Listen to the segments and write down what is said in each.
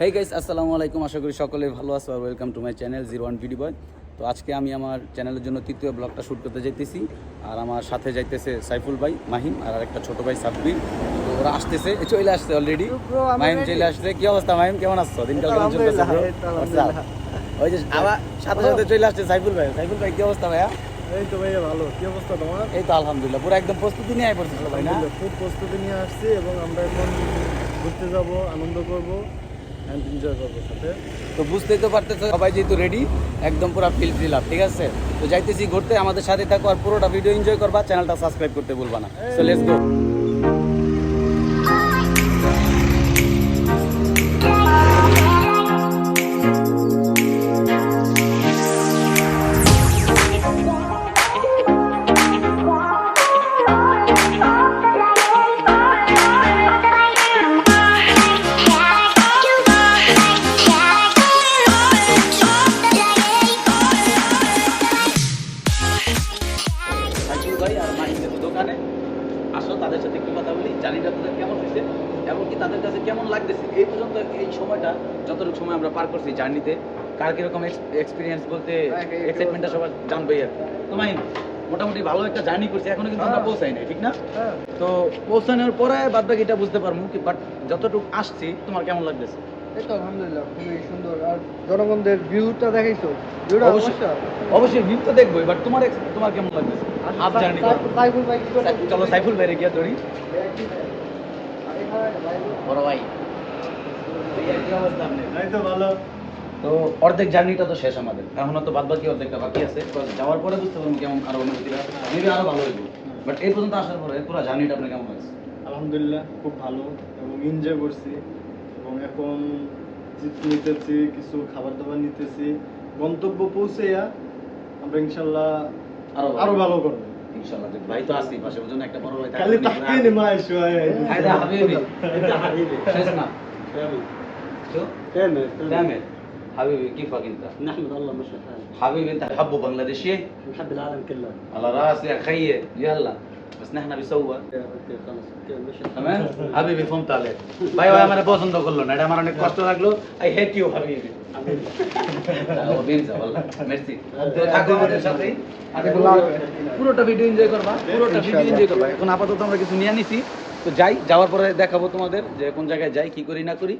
Hey guys, আসসালামু আলাইকুম। আশা করি সকলে ভালো আছো আর ওয়েলকাম টু মাই চ্যানেল 01 ভিডি বয়। তো আজকে আমি আমার চ্যানেলের জন্য তৃতীয় ব্লগটা শ্যুট করতে যাইতেছি। আর আমার সাথে যাইতেছে সাইফুল ভাই, মাহিম আর একটা ছোট ভাই সাব্বির। তো ওরা আসতেছে, চলে আসছে অলরেডি। মাহিম চলে আসছে। কি অবস্থা মাহিম, কেমন আছো? দিনকাল কেমন চলতেছে? ওই যে আবার সাথে সাথে চলে আসছে সাইফুল ভাই। সাইফুল ভাই কি অবস্থা ভাইয়া? এই তো ভাইয়া ভালো। কি অবস্থা তোমার? এই তো আলহামদুলিল্লাহ, পুরো একদম প্রস্তুতি নিয়ে আয় পড়ছিল ভাই না? খুব প্রস্তুতি নিয়ে আসছি এবং আমরা এখন ঘুরতে যাব, আনন্দ করব এন্ড এনজয় করব সাথে। তো বুঝতেই তো পারতেছো সবাই যেহেতু রেডি, একদম পুরো ফিল আপ, ঠিক আছে? তো যাইতেছি ঘুরতে, আমাদের সাথে থাকো আর পুরোটা ভিডিও এনজয় করবা। চ্যানেলটা সাবস্ক্রাইব করতে ভুলবা না। So let's go. দোকানে আসো, তাদের সাথে একটু কথা বলি, জানি না তাদের কেমন হয়েছে, এমনকি তাদের কাছে কেমন লাগতেছে এই পর্যন্ত এই সময়টা, যতটুকু সময় আমরা পার করছি জার্নিতে, কার কিরকম এক্সপিরিয়েন্স বলতে এক্সাইটমেন্টটা সবার জানবেই আর। তো মাহিম, মোটামুটি ভালো একটা জার্নি করছি, এখনো কিন্তু আমরা পৌঁছাই নাই, ঠিক না? তো পৌঁছানোর পরে বাদ বাকিটা বুঝতে পারবো কি, বাট যতটুকু আসছি তোমার কেমন লাগতেছে? এই তো আলহামদুলিল্লাহ খুবই সুন্দর। আর জনগণদের ভিউটা দেখাইছো? ভিউটা অবশ্যই ভিউ তো দেখবোই, বাট তোমার কেমন লাগতেছে হাফ জার্নি? সাইফুল ভাই কি করে? চলো সাইফুল ভাইরে গিয়া ধরি। বড় ভাই কি অবস্থা আপনার? এই তো ভালো। তো অর্ধেক জার্নিটা তো শেষ আমাদের, এখনো তো বাদ বাকি অর্ধেকটা বাকি আছে। তো যাওয়ার পরে বুঝতে পারবো কেমন আরো অনুভূতিটা মেবি আরো ভালো হইব। বাট এই পর্যন্ত আসার পরে পুরো জার্নিটা আপনার কেমন লাগছে? আলহামদুলিল্লাহ খুব ভালো এবং এনজয় করছি এবং এখন চিপস নিতেছি, কিছু খাবার দাবার নিতেছি। গন্তব্য পৌঁছেয়া আমরা ইনশাল্লাহ আরো ভালো করবো ইনশাআল্লাহ। ভাই তো আসি পাশে, ওজন্য একটা বড় ভাই খালি তাকিয়ে নে মাই শোয় হায়দা হাবিবি, এটা হাবিবি শেষ না شو؟ تامر تامر حبيبي كيفك انت؟ نحمد الله ماشي الحال حبيبي انت بتحب بنغلاديشي؟ نحب العالم كله على راسي يا خيي، يلا بس نحن بسوا اوكي خلص اوكي ماشي تمام حبيبي فهمت عليك ভাই ভাই আমার পছন্দ করলো না, এটা আমার অনেক কষ্ট লাগলো। আই হেট ইউ হাবিবি। ও বিনজা والله মেরসি। তো থাকো আমাদের সাথেই, আর পুরোটা ভিডিও এনজয় করবা, পুরোটা ভিডিও এনজয় করবা। এখন আপাতত আমরা কিছু নিয়ে নিছি, তো যাই, যাওয়ার পরে দেখাবো তোমাদের যে কোন জায়গায় যাই, কি করি না করি।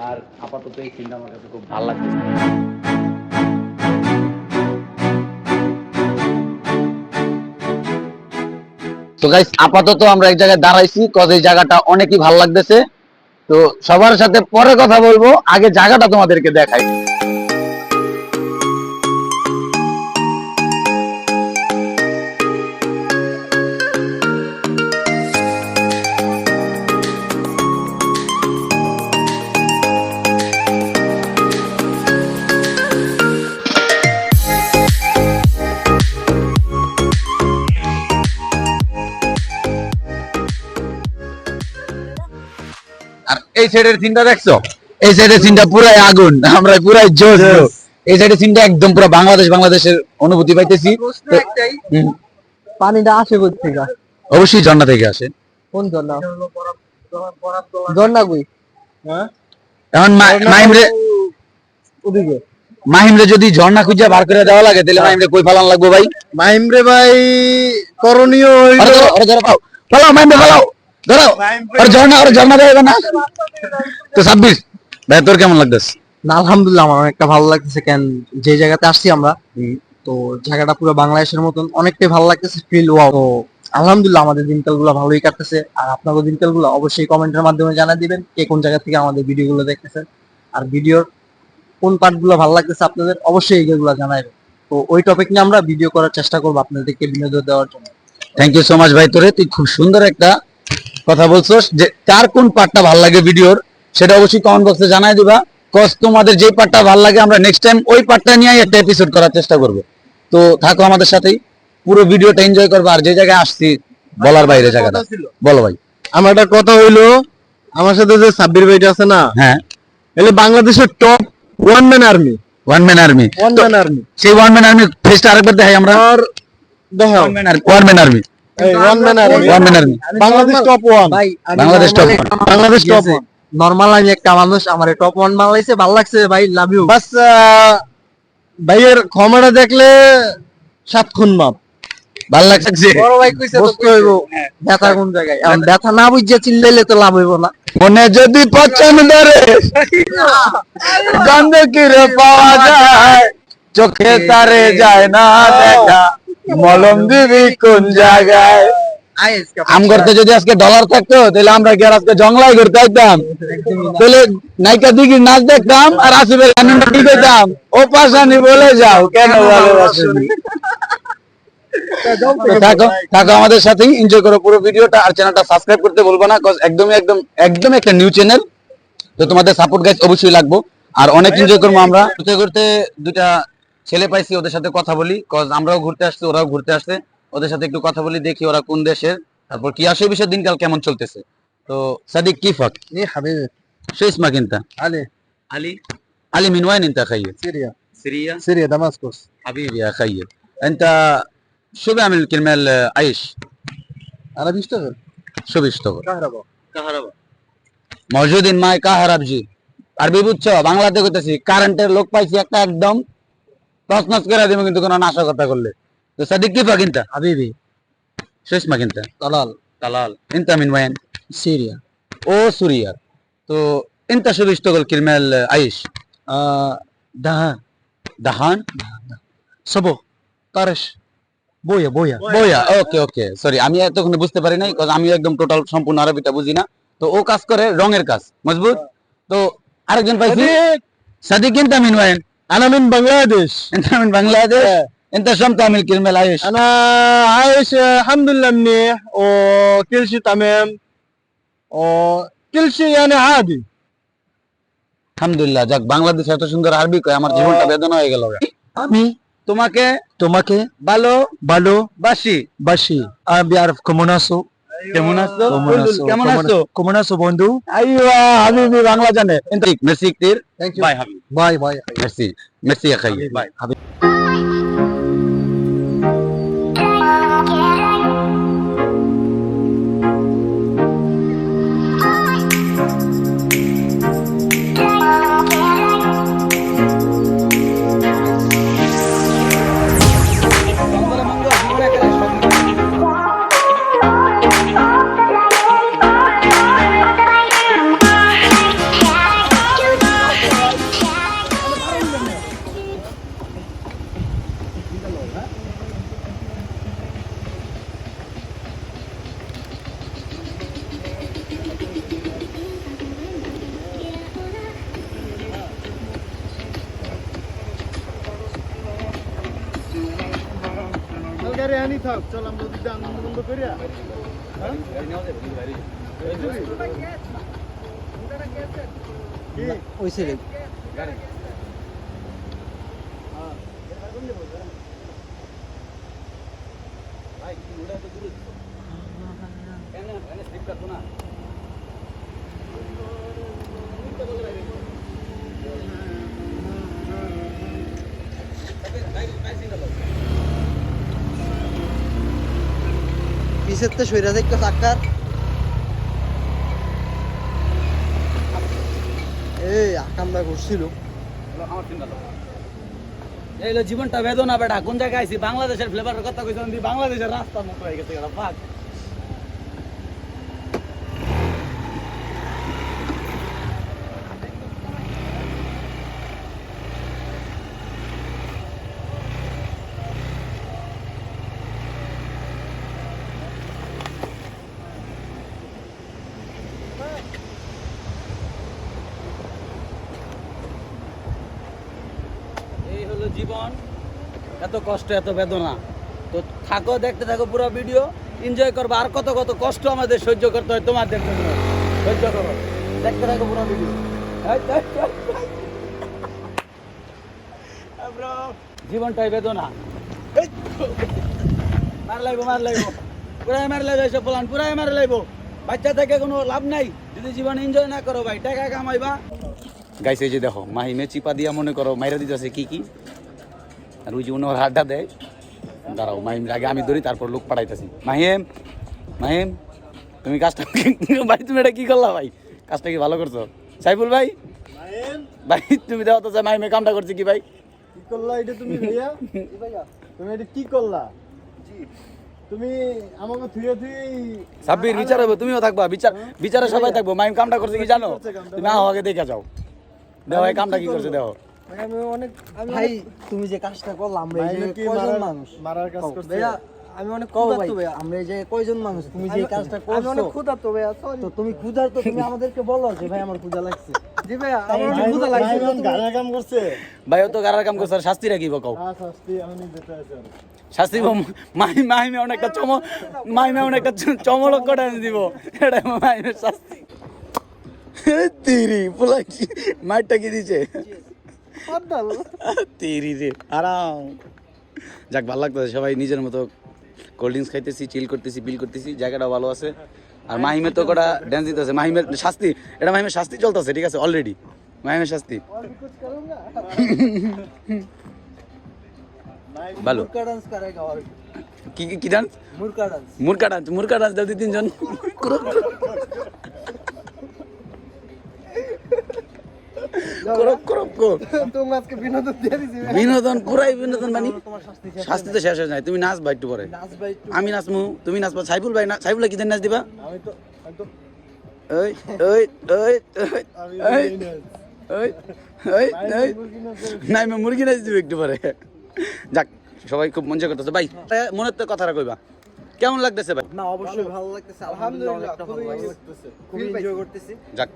আর আপাতত এই সিনটা আমার কাছে খুব ভালো লাগতেছে। তো গাইস, আপাতত আমরা এক জায়গায় দাঁড়াইছি, কজ এই জায়গাটা অনেকই ভালো লাগতেছে। তো সবার সাথে পরে কথা বলবো, আগে জায়গাটা তোমাদেরকে দেখাই। আর এই সাইডের সিনটা দেখছো? এই সাইডের সিনটা পুরাই আগুন, আমরা পুরাই জোশ। এই সাইডের সিনটা একদম পুরো বাংলাদেশের অনুভূতি পাইতেছি। পানিটা আসে কোথা থেকে? অবশ্যই ঝর্ণা থেকে আসে। কোন ঝর্ণা? ঝর্ণা কই? হ্যাঁ এখন মাহিমরে ওদিকে মাহিমরে যদি ঝর্ণা খুঁজে বার করে দেওয়া লাগে, তাহলে মাহিমরে কই ফালান লাগবো ভাই? মাহিমরে ভাই করণীয় হইলো ফালাও মাহিমরে, ফালাও, ধরো। আর ঝর্ণা দেবে না তো। 26 ভাই তোর কেমন লাগতেছে? না আলহামদুলিল্লাহ আমার অনেকটা ভালো লাগতেছে। কেন যে জায়গাতে আসছি আমরা, তো জায়গাটা পুরো বাংলাদেশের মতন অনেকটাই ভালো লাগতেছে, ফিল ওয়াও। তো আলহামদুলিল্লাহ আমাদের দিনকালগুলো ভালোই কাটতেছে। আর আপনাদের দিনকালগুলো অবশ্যই কমেন্টের মাধ্যমে জানিয়ে দিবেন কে কোন জায়গা থেকে আমাদের ভিডিওগুলো দেখতেছেন, আর ভিডিওর কোন পার্টগুলো ভালো লাগতেছে আপনাদের, অবশ্যই এইগুলো জানাবেন। তো ওই টপিক নিয়ে আমরা ভিডিও করার চেষ্টা করবো আপনাদেরকে বিনোদন দেওয়ার জন্য। থ্যাংক ইউ সো মাচ ভাই, তোরে তুই খুব সুন্দর একটা কথা বলছস যে তার কোন পার্টটা ভালো লাগে ভিডিওর, সেটা অবশ্যই কমেন্ট বক্সে জানাই দিবা। কজ তোমাদের যে পার্টটা ভালো লাগে আমরা নেক্সট টাইম ওই পার্টটা নিয়ে একটা এপিসোড করার চেষ্টা করব। তো থাকো আমাদের সাথেই, পুরো ভিডিওটা এনজয় করবা। আর যে জায়গায় আসছি বলার বাইরে জায়গাটা, বলো ভাই। আমার একটা কথা হইলো, আমার সাথে যে সাব্বির ভাইটা আছে না, হ্যাঁ, এলে বাংলাদেশের টপ ওয়ান ম্যান আর্মি। সেই ওয়ান ম্যান আর্মি ফেসটা আরেকবার দেখাই আমরা। দেখাও one man army Bangladesh top one. Bangladesh top Bangladesh top one. Normal আমি একটা মানুষ, আমার টপ 1 বাংলাইছে, ভালো লাগছে ভাই, লাভ ইউ। বাস ভাইয়ের ক্ষমাটা দেখলে 7 খুন মাপ। ভাল লাগছে। বড় ভাই কইছে তো বুঝতে কইছে, হইব। ব্যথা কোন জায়গায়, এখন ব্যথা না বুঝে চিল্লাইলে তো লাভ হইব না। মনে যদি পছন্দ ধরে গন্ধ কি রে পাওয়া যায়, চোখে তারে যায় না দেখা, মলম দিবি কোন জায়গায়। আম করতে যদি আজকে ডলার থাকতো তাহলে আমরা কি আর আজকে জংলাই করতে আইতাম? তাহলে নায়িকা দিঘির নাচ দেখতাম আর আসিফের গানটা ঠিক হইতাম, ও পাশানি বলে যাও কেন ভালোবাসনি। থাকো থাকো আমাদের সাথেই, এনজয় করো পুরো ভিডিওটা, আর চ্যানেলটা সাবস্ক্রাইব করতে বলবো না, কজ একদম একটা নিউ চ্যানেল, তো তোমাদের সাপোর্ট গাইস অবশ্যই লাগবে। আর অনেক এনজয় করবো আমরা। ঘুরতে ঘুরতে দুইটা ছেলে পাইছি, ওদের সাথে কথা বলি, কজ আমরাও ঘুরতে আসছি, ওরাও ঘুরতে আসছে, ওদের সাথে একটু কথা বলি, দেখি ওরা কোন দেশের, তারপর কি আসে বিষয়, দিনকাল কেমন চলতেছে। তো সাদিক কিফক ايه حبيبي شو اسمك انت؟ علي علي. علي من وين انت خيي؟ سوريا سوريا. سوريا دمشق. حبيبي يا خيي. انت شو بيعمل كرمال عيش؟ انا بيشتغل شو بيشتغل؟ كهرباء. كهرباء. موجودين معي كهرب জি। আরবি বুঝছো? বাংলাতে কইতাছি, কারেন্টের লোক পাইছি একটা, একদম তছনছ করে দিবে কিন্তু কোনো নাশা কথা করলে। তো সাদিক কিফক انت؟ حبيبي شو اسمك انت؟ طلال طلال. انت من وين؟ سوريا. او سوريا. تو انت شو بيشتغل كرمال عيش؟ دهان دهان. صبو طرش بويا بويا বইয়া। ওকে ওকে, সরি আমি এতক্ষণ বুঝতে পারি নাই, কারণ আমি একদম টোটাল সম্পূর্ণ আরবিটা বুঝি না। তো ও কাজ করে রঙের কাজ, মজবুত। তো আরেকজন পাইছি, সাদিক انت من وين؟ انا من بنغلاديش. انت من بنغلاديش. انت شو بتعمل كرمال عيش؟ انا عايش الحمد لله منيح وكل شيء تمام وكل شيء يعني عادي. আলহামদুলিল্লাহ, যাক, বাংলাদেশে এত সুন্দর আরবি কয়, আমার জীবনটা বেদনা হয়ে গেল। আমি তোমাকে তোমাকে ভালো ভালো বাসি। বাসি। আমি বিআরফ কেমন আছো? কেমন আছো? কেমন আছো? কেমন আছো? কেমন আছো বন্ধু? আইয়া হাবিবি, বাংলা জানে। মেসি كتير. থ্যাংক ইউ বাই হাবিবি। Bye bye Messi Messi يا خيي. Bye. গাড়ি আনি থাক, চল আমরা দুটো আনন্দ বন্ধ করিয়া। ওই ছেলে পিছের তো সইরা দেখতে চাক্কার। এই আকামটা ঘুরছিল। এই হলো জীবনটা বেদনা বেটা, কোন জায়গায় আইছি, বাংলাদেশের ফ্লেভারের কথা কইছি, আমি বাংলাদেশের রাস্তার মতো হয়ে গেছে এরা, পাক। এই হলো জীবন, এত কষ্ট, এত বেদনা। তো থাকো, দেখতে থাকো পুরো ভিডিও, এনজয় করবো। আর কত কত কষ্ট আমাদের সহ্য করতে হয় তোমার দেখতে, সহ্য করো, দেখতে থাকো পুরো ভিডিও। জীবনটাই বেদনা, মার লাইবো পুরাই মার লাইবো, এসব বলান পুরাই মার লাইবো। বাচ্চা থেকে কোনো লাভ নাই যদি জীবন এনজয় না করো ভাই, টাকা কামাইবা। গাইছে, এই যে দেখো মাহিমে চিপা দিয়া মনে করো মাইরা দিতেছে কি কি, আর ওই যে ওনার হাড্ডা দেয়। দাঁড়াও, মাহিম আগে আমি ধরি, তারপর লোক পাঠাইতেছি। মাহিম মাহিম, তুমি কাজটা ভাই, তুমি এটা কি করলা ভাই? কাজটা কি ভালো করছো সাইফুল ভাই? ভাই তুমি দেখো তো মাহিমে কামটা করছে কি ভাই? কি করলা এটা তুমি ভাইয়া? তুমি এটা কি করলা? তুমি আমাকে থুয়ে সাব্বির বিচার হবে, তুমিও থাকবা, বিচারে সবাই থাকবো। মাহিম কামটা করছে কি জানো? তুমি আগে দেখে যাও, দেখো এই কামটা কি করছে দেখো। ভাই তুমি যে কাজটা করলাম আমরা এই যে কয়জন মানুষ মারার কাজ করছে ভাইয়া, আমি অনেক ক্ষুধার্ত ভাইয়া, আমরা এই যে কয়জন মানুষ, তুমি যে কাজটা করছো আমি অনেক ক্ষুধার্ত ভাইয়া, সরি। তো তুমি ক্ষুধার্ত, তুমি আমাদেরকে বলো যে ভাই আমার ক্ষুধা লাগছে। জি ভাইয়া আমার অনেক ক্ষুধা লাগছে। গাড়ার কাম করছে ভাই, ও তো গারার কাম করছে, আর শাস্তি রাখি বকাও। শাস্তি আমি দিতে আছি। শাস্তি মাহিমে অনেকটা মাহিমে অনেকটা চমলক করে দিব, এটা মাহিমের শাস্তি। তিরি পোলাইছি মাইরটা কি দিছে তিরি রে আরাম। যাক, ভালো লাগতেছে, সবাই নিজের মতো কোল্ড ড্রিঙ্কস খাইতেছি, চিল করতেছি, বিল করতেছি, জায়গাটা ভালো আছে। আর মাহিমের তো কটা ড্যান্স দিতেছে, মাহিমের শাস্তি, এটা মাহিমের শাস্তি চলতেছে, ঠিক আছে অলরেডি মাহিমের শাস্তি ভালো। কি ডান্স? মুরকা ডান্স দাও 2-3 জন। বিনোদন পুরাই বিনোদন মানে শাস্তি তো শেষ হয়ে যায়। তুমি নাচ ভাই একটু পরে, আমি নাচমু, তুমি নাচবা। সাইফুল ভাই না, সাইফুল ভাই কি নাচ দিবা? ওই ওই ওই ওই ওই ওই নাই মুরগি নাচ দিবে একটু পরে। যাক, সবাই খুব মজা করতেছে ভাই। মনের তো কথাটা কইবা, কেমন লাগতেছে ভাই? না অবশ্যই ভালো লাগতেছে, আলহামদুলিল্লাহ খুবই ভালো লাগতেছে, খুবই এনজয় করতেছি। যাক,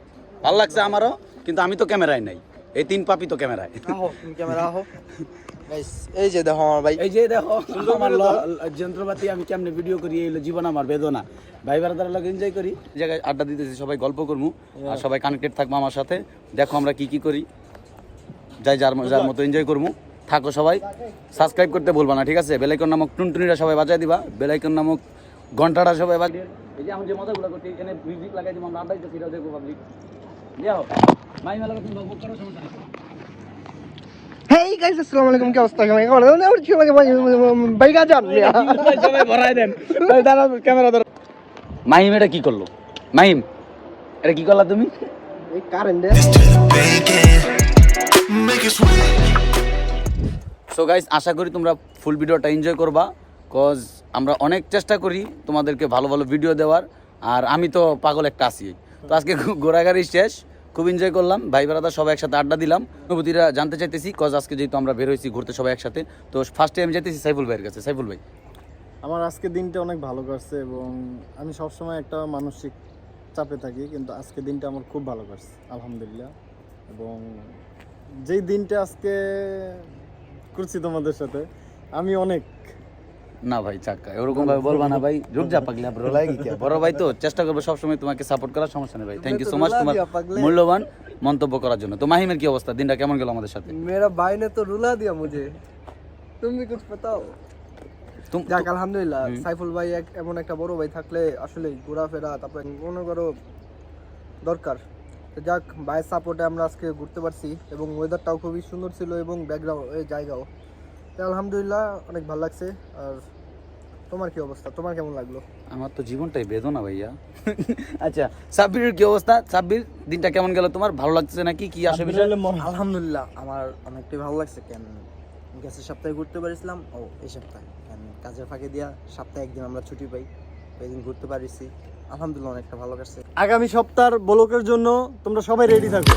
ভালো লাগছে আমারও, কিন্তু আমি তো ক্যামেরায় নাই, এই 3 পাপি তো ক্যামেরায়। আহো তুমি ক্যামেরা আহো গাইস, এই যে দেখো আমার ভাই, এই যে দেখো আমার যন্ত্রপাতি, আমি কেমনে ভিডিও করি, এই হলো জীবন আমার বেদনা। ভাই বারাদার লোক এনজয় করি, জায়গায় আড্ডা দিতেছি, সবাই গল্প করবো আর সবাই কানেক্টেড থাকবো আমার সাথে। দেখো আমরা কি কি করি, যাই যার মতো এনজয় করবো। থাকো সবাই, সাবস্ক্রাইব করতে বলবা না, ঠিক আছে? বেলাইকন নামক টুনটুনিটা সবাই বাজায় দিবা, বেলাইকন নামক ঘন্টাটা সবাই বাজিয়ে। এই যে আমি যে মজাগুলো করছি, এখানে মিউজিক লাগাই দিব, আমরা আড্ডা দিতেছি, এটাও দেখবো পাবলিক। যাও মাই মেলা তুমি বক করো, সমস্যা নেই। হেই গাইস আসসালামু আলাইকুম, কি অবস্থা? কেমন আছেন? আমার কি লাগে ভাই গাজান সবাই ভরাই দেন, ভাই দাঁড়াও, ক্যামেরা ধরো। মাহিম এটা কি করলো? মাহিম এটা কি করলা তুমি? এই কারেন্ট সো গাইস, আশা করি তোমরা ফুল ভিডিওটা এনজয় করবা, কজ আমরা অনেক চেষ্টা করি তোমাদেরকে ভালো ভালো ভিডিও দেওয়ার। আর আমি তো পাগল একটা আছি, তো আজকে ঘোরাঘুরি শেষ, খুব এনজয় করলাম। ভাই ব্রাদার সবাই একসাথে আড্ডা দিলাম, অনুভূতিটা জানতে চাইতেছি, কজ আজকে যেহেতু আমরা বের হয়েছি ঘুরতে সবাই একসাথে। তো ফার্স্ট টাইম যেতেছি সাইফুল ভাইয়ের কাছে। সাইফুল ভাই, আমার আজকে দিনটা অনেক ভালো কাটছে এবং আমি সবসময় একটা মানসিক চাপে থাকি, কিন্তু আজকে দিনটা আমার খুব ভালো কাটছে আলহামদুলিল্লাহ। এবং যেই দিনটা আজকে করছি তোমাদের সাথে, আমি অনেক না ভাই চাক্কা ওরকম ভাবে বলবা না ভাই, রুক যা পাগলা ব্রো লাগি কি বড় ভাই, তো চেষ্টা করবো সবসময় তোমাকে সাপোর্ট করার, সমস্যা নেই ভাই। থ্যাংক ইউ সো মাচ তোমার মূল্যবান মন্তব্য করার জন্য। তো মাহিমের কি অবস্থা, দিনটা কেমন গেল আমাদের সাথে? मेरा भाई ने तो रुला दिया मुझे, तुम भी कुछ बताओ। যাক আলহামদুলিল্লাহ, সাইফুল ভাই এমন একটা বড় ভাই থাকলে আসলে ঘোরাফেরা, তারপরে মনে করো দরকার। তো যাক, ভাইয়ের সাপোর্টে আমরা আজকে ঘুরতে পারছি এবং ওয়েদারটাও খুবই সুন্দর ছিল এবং ব্যাকগ্রাউন্ড এই জায়গাও, তো আলহামদুলিল্লাহ অনেক ভালো লাগছে। আর তোমার কি অবস্থা, তোমার কেমন লাগলো? আমার তো জীবনটাই বেদনা ভাইয়া। আচ্ছা সাব্বিরের কি অবস্থা? সাব্বির দিনটা কেমন গেল তোমার, ভালো লাগছে নাকি কি আসে বিষয়? আলহামদুলিল্লাহ আমার অনেকটাই ভালো লাগছে। কেন গেছে সপ্তাহে ঘুরতে পারিছিলাম, ও এই সপ্তাহে কেন কাজের ফাঁকে দিয়া সপ্তাহে একদিন আমরা ছুটি পাই, ওই দিন ঘুরতে পারিছি, আলহামদুলিল্লাহ অনেকটা ভালো লাগছে। আগামী সপ্তাহের ব্লকের জন্য তোমরা সবাই রেডি থাকো।